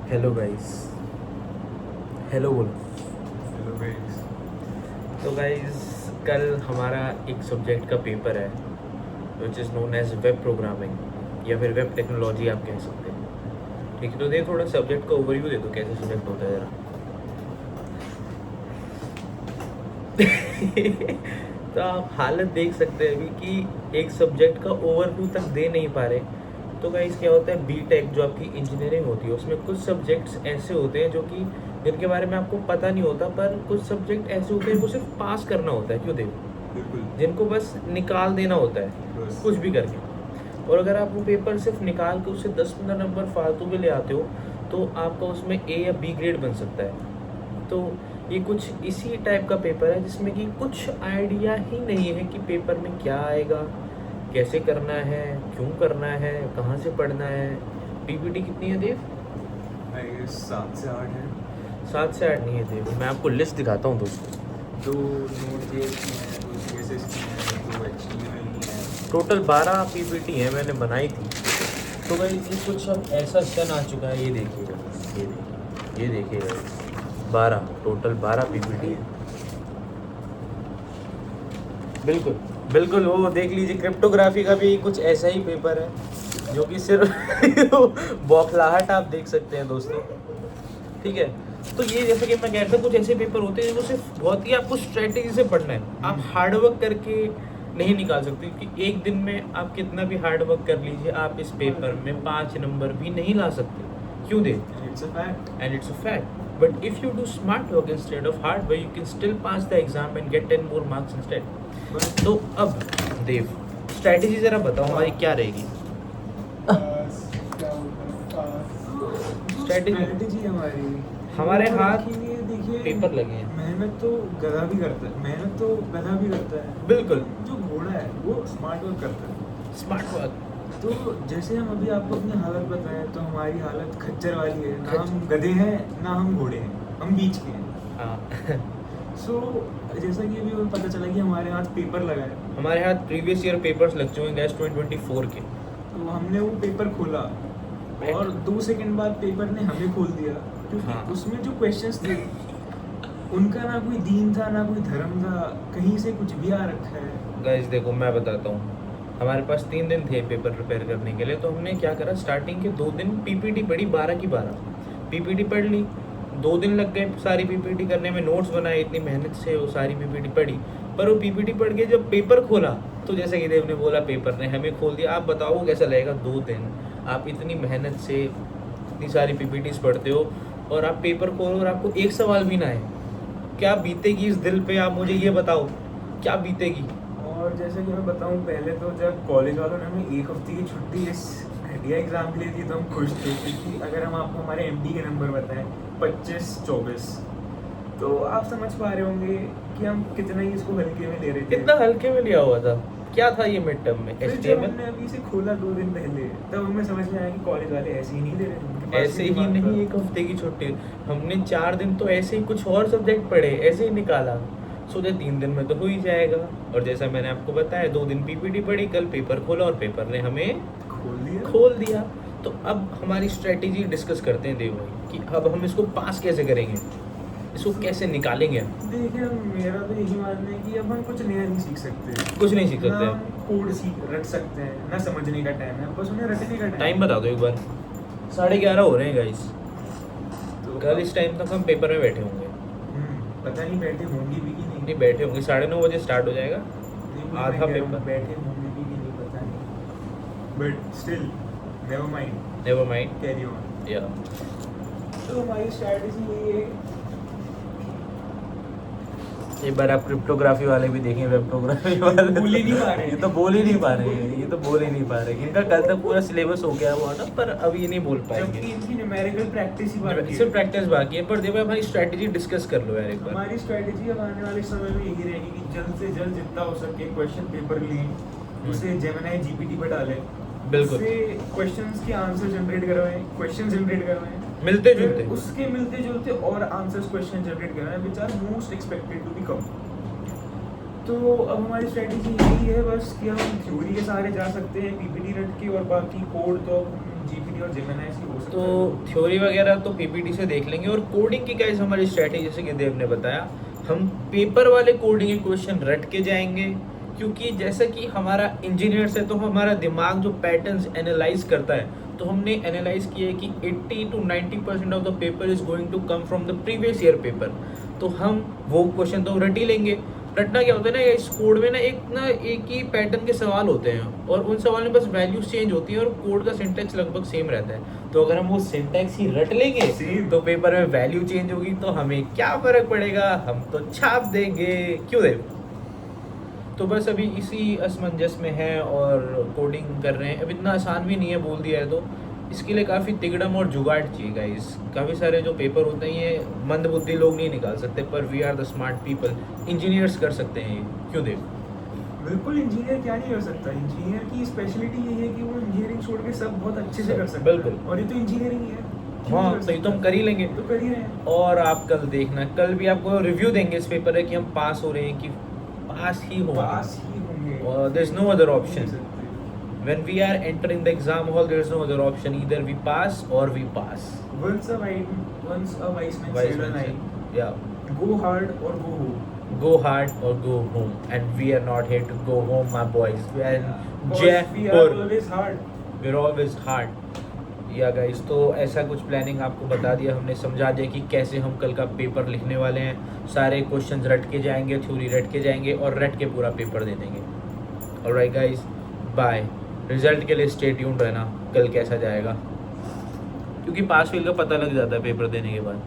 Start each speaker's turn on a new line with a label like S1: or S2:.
S1: Hello guys. Hello बोलो।
S2: Hello guys.
S1: तो guys कल हमारा एक सब्जेक्ट का पेपर है which is known as web programming या फिर वेब टेक्नोलॉजी आप कह सकते हैं। ठीक है, तो देखो थोड़ा सब्जेक्ट का ओवरव्यू दे दो कैसे सब्जेक्ट होता है ज़रा। तो आप हालत देख सकते हैं अभी कि एक सब्जेक्ट का ओवरव्यू तक दे नहीं पा रहे। तो गाइस क्या होता है, बीटेक जो आपकी इंजीनियरिंग होती है उसमें कुछ सब्जेक्ट्स ऐसे होते हैं जो कि जिनके बारे में आपको पता नहीं होता, पर कुछ सब्जेक्ट ऐसे होते हैं वो सिर्फ पास करना होता है, क्यों देखो,
S2: बिल्कुल।
S1: जिनको बस निकाल देना होता है
S2: बस।
S1: कुछ भी करके। और अगर आप वो पेपर सिर्फ निकाल के उससे 10-15 नंबर फालतू में ले आते हो तो आपका उसमें ए या बी ग्रेड बन सकता है। तो ये कुछ इसी टाइप का पेपर है जिसमें कि कुछ आइडिया ही नहीं है कि पेपर में क्या आएगा, कैसे करना है, क्यों करना है, कहाँ से पढ़ना है। पीपीटी कितनी है देव?
S2: आई गेस 7 से 8 है।
S1: 7 से 8 नहीं है देव, मैं आपको लिस्ट दिखाता हूँ दोस्तों।
S2: 2 नोट जेएस की हैं, 2 सीएसएस की हैं, 2 एचटीएमएल की हैं।
S1: टोटल 12 पीपीटी है, मैंने बनाई थी। तो भाई ये कुछ अब ऐसा सन आ चुका है, ये देखिएगा, ये देखिएगा, 12 टोटल 12 पीपीटी है। बिल्कुल बिल्कुल, वो देख लीजिए, क्रिप्टोग्राफी का भी कुछ ऐसा ही पेपर है जो कि सिर्फ बौखलाहट आप देख सकते हैं दोस्तों। ठीक है, तो ये जैसे कि मैं कह रहा था, कुछ ऐसे पेपर होते हैं जो सिर्फ बहुत ही आपको स्ट्रेटेजी से पढ़ना है, आप हार्डवर्क करके नहीं निकाल सकते। क्योंकि एक दिन में आप कितना भी हार्डवर्क कर लीजिए, आप इस पेपर में 5 नंबर भी नहीं ला सकते। क्यों दे?
S2: It's a fact.
S1: And it's a fact. But if you do smart work instead of hard work, you can still pass the exam and get 10 more marks instead. तो अब देव, स्ट्रैटेजी जरा बताओ हमारी क्या रहेगी?
S2: स्ट्रेटजी हमारी
S1: हमारे
S2: वो
S1: हाथ
S2: रखेंगे, देखिए
S1: पेपर लगे हैं।
S2: मेहनत तो गधा भी करता है, मेहनत तो गधा भी करता है।
S1: बिल्कुल।
S2: जो घोड़ा है वो स्मार्ट वर्क करता है।
S1: Smart work.
S2: तो जैसे हम अभी आपको अपनी हालत बताएं तो हमारी हालत खच्चर वाली है, ना हम गधे हैं ना हम घोड़े हैं, हम बीच के हैं।
S1: हाँ।
S2: सो जैसा कि अभी हमें पता चला कि हमारे हाथ पेपर लगा है,
S1: हमारे हाथ प्रीवियस ईयर पेपर्स लग चुके हैं गैस 2024 के।
S2: तो हमने वो पेपर खोला और 2 सेकंड बाद पेपर ने हमें खोल दिया, क्योंकि
S1: हाँ।
S2: उसमें जो क्वेश्चंस थे उनका ना कोई दीन था ना कोई धर्म था, कहीं से कुछ भी आ रखा है।
S1: गाइस देखो मैं बताता हूँ, हमारे पास 3 दिन थे पेपर प्रिपेयर करने के लिए। तो हमने क्या करा, स्टार्टिंग के 2 दिन पीपीटी पढ़ी, 12 की 12 पीपीटी पढ़ ली। 2 दिन लग गए सारी पीपीटी करने में, नोट्स बनाए इतनी मेहनत से, वो सारी पीपीटी पढ़ी। पर वो पीपीटी पढ़ के जब पेपर खोला तो जैसे कि देव ने बोला, पेपर ने हमें खोल दिया। आप बताओ कैसा लगेगा? 2 दिन आप इतनी मेहनत से इतनी सारी पीपीटीज पढ़ते हो और आप पेपर खोलो और आपको एक सवाल भी ना आए, क्या बीतेगी इस दिल पे? आप मुझे ये बताओ, क्या बीतेगी?
S2: और जैसे कि मैं बताऊं, पहले तो जब कॉलेज वालों ने हमें 1 हफ्ते की छुट्टी इस घटिया एग्ज़ाम के लिए दी तो हम खुश थे, क्योंकि अगर हम आपको हमारे एमडी के नंबर बताएं 25-24, तो आप समझ पा रहे होंगे कि हम कितना ही इसको हल्के में ले रहे थे।
S1: इतना हल्के में लिया हुआ था? क्या था ये मिड टर्म में?
S2: फिर जब
S1: एचटीएमएल?
S2: हमने अभी इसे खोला 2 दिन पहले, तब हमें समझ में आया कि कॉलेज वाले ऐसे ही नहीं दे रहे, उनके पास
S1: ऐसे
S2: भी
S1: ही
S2: दिमाग था।
S1: नहीं, 1 हफ्ते की छुट्टी हमने 4 दिन तो ऐसे ही कुछ और सब्जेक्ट पढ़े, ऐसे ही निकाला। सोचे 3 दिन में तो हो ही जाएगा। और जैसा मैंने आपको बताया, 2 दिन पीपीटी पढ़ी, कल पेपर खोला और पेपर ने हमें खोल दिया। तो अब हमारी स्ट्रेटेजी डिस्कस करते हैं देव भाई, कि अब हम इसको पास कैसे करेंगे, इसको कैसे निकालेंगे हम।
S2: देखिए मेरा तो यही मानना है कि अब हम कुछ नया नहीं सीख सकते,
S1: कुछ नहीं सीख
S2: ना
S1: सकते
S2: हम कोड रट सकते हैं, ना समझने का टाइम है, बस उन्हें रटने का
S1: टाइम बता दो एक बार। 11:30 हो रहे हैं गाइस।
S2: तो
S1: कल इस टाइम तक हम पेपर में बैठे होंगे।
S2: पता नहीं बैठे होंगे भी कि नहीं।
S1: नहीं बैठे होंगे, 9:30 बजे स्टार्ट हो जाएगा
S2: नहीं,
S1: आधा
S2: मैं कह रहा हूँ,
S1: पेपर।
S2: बैठे होंगे भी कि नहीं पता नहीं, but still never mind,
S1: never mind.
S2: Carry on.
S1: या
S2: तो हमारी स्ट्रैटेजी यही है।
S1: एक बार आप क्रिप्टोग्राफी वाले भी देखें, वेबटोग्राफी वाले
S2: बोल ही नहीं पा रहे।
S1: ये तो बोल ही नहीं पा रहे हैं, ये तो बोल ही नहीं पा रहे हैं। इनका कल तक पूरा सिलेबस हो गया हुआ था, पर अब ये नहीं बोल
S2: जबकि
S1: पाएंगे।
S2: इनकी न्यूमेरिकल प्रैक्टिस ही बाकी है।
S1: सिर्फ प्रैक्टिस बाकी है। पर देखो हमारी स्ट्रैटेजी डिस्कस कर लो यार एक बार।
S2: हमारी स्ट्रैटेजी अब आने वाले समय में यही रहेगी कि जल्द से जल्द जितना हो सके क्वेश्चन पेपर लें, उसे जेमिनी जीपीटी पर डालें,
S1: बिल्कुल।
S2: उससे क्वेश्चंस के आंसर जनरेट करवाएं, क्वेश्चन जनरेट करवाएं,
S1: मिलते
S2: फिर
S1: जुलते।
S2: उसके मिलते जुलते और आंसर्स क्वेश्चन जनरेट करवाएं which are most expected to become. तो अब हमारी स्ट्रैटेजी यही है बस कि हम थ्योरी के सहारे जा सकते हैं, पीपीटी रट के, और बाकी कोड तो जीपीटी और जेमिनी से हो सकता
S1: तो
S2: है।
S1: थ्योरी वगैरह तो पीपीटी से देख लेंगे, और कोडिंग की गाइस हमारी स्ट्रैटेजी जैसे कि देव ने बताया, हम पेपर वाले कोडिंग के क्वेश्चन रट के जाएंगे, क्योंकि जैसे कि हमारा इंजीनियर्स है तो हमारा दिमाग जो पैटर्न्स एनालाइज करता है, तो हमने एनालाइज किया है कि 80 to 90% of the paper is going to come from the previous year paper, तो हम वो क्वेश्चन तो रट ही लेंगे। रटना क्या होता है ना, इस कोड में ना एक ही पैटर्न के सवाल होते हैं, और उन सवाल में बस वैल्यूज चेंज होती हैं और कोड का सिंटैक्स लगभग सेम रहता है। तो अगर हम वो सिंटैक्स ही रट लेंगे
S2: Same.
S1: तो पेपर में वैल्यू चेंज होगी तो हमें क्या फर्क पड़ेगा, हम तो छाप देंगे, क्यों देव? तो बस अभी इसी असमंजस में है और कोडिंग कर रहे हैं। अब इतना आसान भी नहीं है, बोल दिया है तो इसके लिए काफ़ी तिगड़म और जुगाड़ चाहिए गाइस। काफ़ी सारे जो पेपर होते हैं ये मंद बुद्धि लोग नहीं निकाल सकते, पर we are the smart people, engineers कर सकते हैं ये, क्यों देव?
S2: बिल्कुल, इंजीनियर क्या नहीं कर सकता। इंजीनियर की स्पेशलिटी यही है कि वो इंजीनियरिंग छोड़ के सब बहुत अच्छे से कर सकता है।
S1: बिल्कुल।
S2: और ये तो इंजीनियरिंग ही है। क्यों
S1: हाँ,
S2: नहीं कर
S1: तो ये तो हम
S2: सकता?
S1: कर ही लेंगे।
S2: तो कर ही रहे हैं।
S1: और आप कल देखना, कल भी आपको रिव्यू देंगे इस पेपर है कि हम पास हो रहे हैं, कि पास ही होंगे,
S2: पास ही होंगे।
S1: और देयर इज नो अदर
S2: नहीं
S1: ऑप्शन।
S2: सकते।
S1: When we are entering the exam hall, there is no other option. Either we pass or we pass.
S2: Once a wise man
S1: Wise
S2: said a
S1: man
S2: line,
S1: said, yeah,
S2: go hard or go home.
S1: go hard or go home. And we are not here to go home, my boys. We are in
S2: Because we are
S1: Jaipur.
S2: always hard.
S1: We're always hard. या guys, तो ऐसा कुछ planning आपको बता दिया हमने, समझा दिया कि कैसे हम कल का पेपर लिखने वाले हैं। सारे क्वेश्चंस रट के जाएंगे, थ्योरी रट के जाएंगे और रट के पूरा पेपर दे देंगे। Alright guys, bye. रिजल्ट के लिए स्टे ट्यून्ड रहना, कल कैसा जाएगा, क्योंकि पास फेल का पता लग जाता है पेपर देने के बाद।